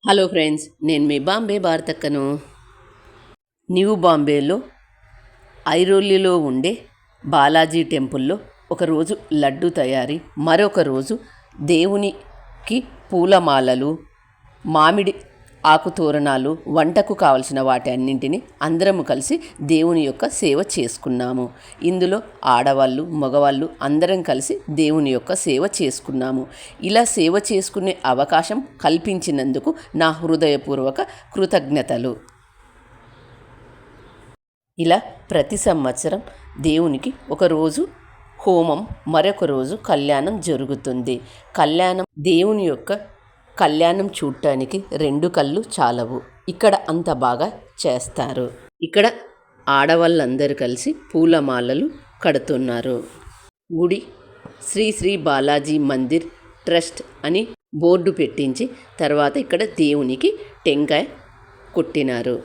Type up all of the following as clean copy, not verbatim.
Hello friends, నేను మీ Bombay భారతక్కను. New బాంబేలో ఐరోలిలో ఉండే బాలాజీ టెంపుల్లో ఒకరోజు లడ్డు తయారీ, మరొక రోజు దేవునికి పూలమాలలు, మామిడి ఆకు తోరణాలు, వంటకు కావలసిన వాటి అన్నింటినీ అందరము కలిసి దేవుని యొక్క సేవ చేసుకున్నాము. ఇందులో ఆడవాళ్ళు, మగవాళ్ళు అందరం కలిసి దేవుని యొక్క సేవ చేసుకున్నాము. ఇలా సేవ చేసుకునే అవకాశం కల్పించినందుకు నా హృదయపూర్వక కృతజ్ఞతలు. ఇలా ప్రతి సంవత్సరం దేవునికి ఒకరోజు హోమం, మరొక రోజు కళ్యాణం జరుగుతుంది. దేవుని యొక్క కళ్యాణం చూడటానికి రెండు కళ్ళు చాలవు. ఇక్కడ అంత బాగా చేస్తారు. ఇక్కడ ఆడవాళ్ళందరూ కలిసి పూలమాలలు కడుతున్నారు. గుడి శ్రీ శ్రీ బాలాజీ మందిర్ ట్రస్ట్ అని బోర్డు పెట్టించి తర్వాత ఇక్కడ దేవునికి టెంకాయ కొట్టినారు.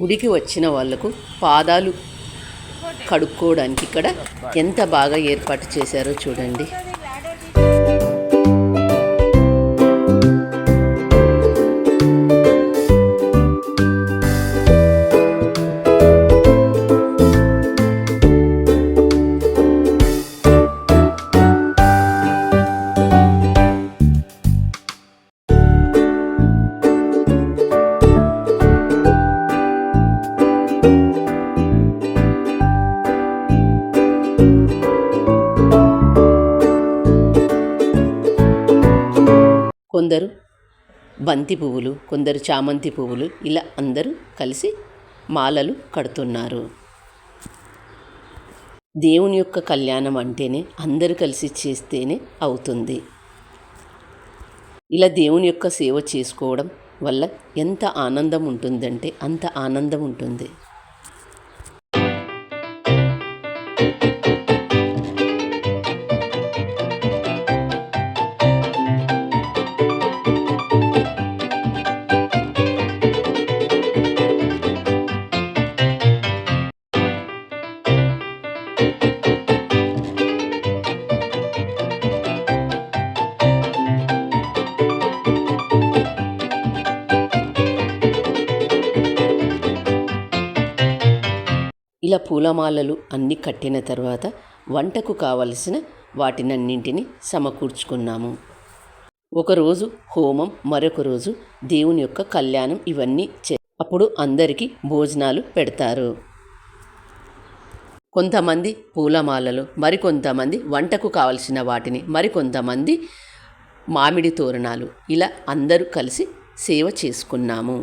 గుడికి వచ్చిన వాళ్లకు పాదాలు కడుక్కోవడానికి ఇక్కడ ఎంత బాగా ఏర్పాటు చేశారో చూడండి. కొందరు బంతి పువ్వులు, కొందరు చామంతి పువ్వులు, ఇలా అందరూ కలిసి మాలలు కడుతున్నారు. దేవుని యొక్క కళ్యాణం అంటేనే అందరూ కలిసి చేస్తేనే అవుతుంది. ఇలా దేవుని యొక్క సేవ చేసుకోవడం వల్ల ఎంత ఆనందం ఉంటుందంటే అంత ఆనందం ఉంటుంది. ఇలా పూలమాలలు అన్నీ కట్టిన తర్వాత వంటకు కావలసిన వాటినన్నింటినీ సమకూర్చుకున్నాము. ఒకరోజు హోమం, మరొక రోజు దేవుని యొక్క కళ్యాణం, ఇవన్నీ అప్పుడు అందరికీ భోజనాలు పెడతారు. కొంతమంది పూలమాలలు, మరికొంతమంది వంటకు కావలసిన వాటిని, మరికొంతమంది మామిడి తోరణాలు, ఇలా అందరూ కలిసి సేవ చేసుకున్నాము.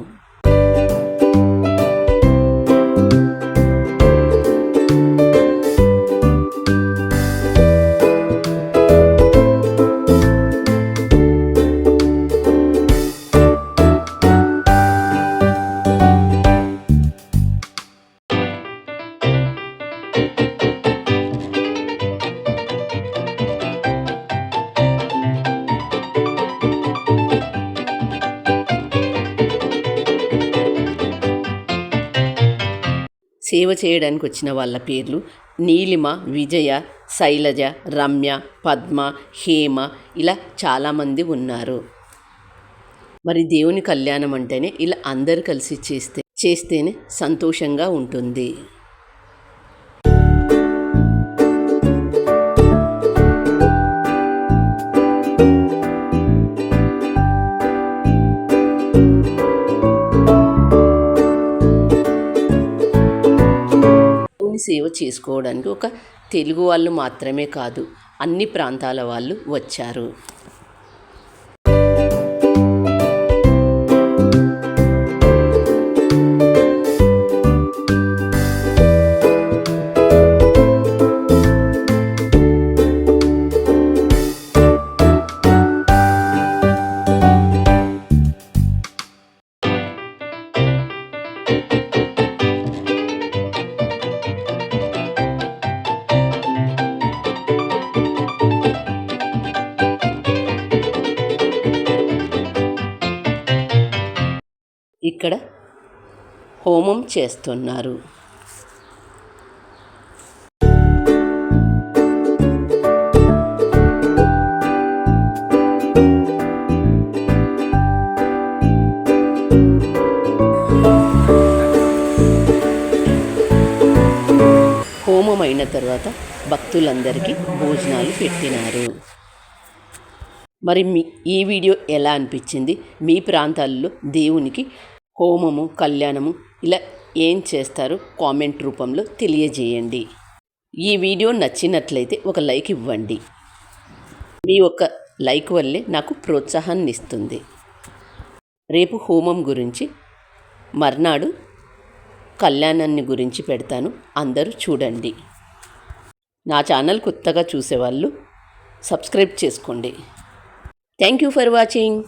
సేవ చేయడానికి వచ్చిన వాళ్ళ పేర్లు నీలిమ, విజయ, శైలజ, రమ్య, పద్మ, హేమ, ఇలా చాలామంది ఉన్నారు. మరి దేవుని కళ్యాణం అంటేనే ఇలా అందరూ కలిసి చేస్తేనే సంతోషంగా ఉంటుంది. సేవ చేసుకోవడానికి ఒక తెలుగు వాళ్ళు మాత్రమే కాదు, అన్ని ప్రాంతాల వాళ్ళు వచ్చారు. ఇక్కడ హోమం చేస్తున్నారు. అయిన తర్వాత భక్తులందరికీ భోజనాలు పెట్టినారు. మరి ఈ వీడియో ఎలా అనిపించింది? మీ ప్రాంతాల్లో దేవునికి హోమము, కళ్యాణము ఇలా ఏం చేస్తారో కామెంట్ రూపంలో తెలియజేయండి. ఈ వీడియో నచ్చినట్లయితే ఒక లైక్ ఇవ్వండి. మీ ఒక్క లైక్ వల్లే నాకు ప్రోత్సాహాన్ని ఇస్తుంది. రేపు హోమం గురించి, మర్నాడు కళ్యాణాన్ని గురించి పెడతాను. అందరూ చూడండి. నా ఛానల్ కొత్తగా చూసేవాళ్ళు సబ్స్క్రైబ్ చేసుకోండి. Thank you for watching.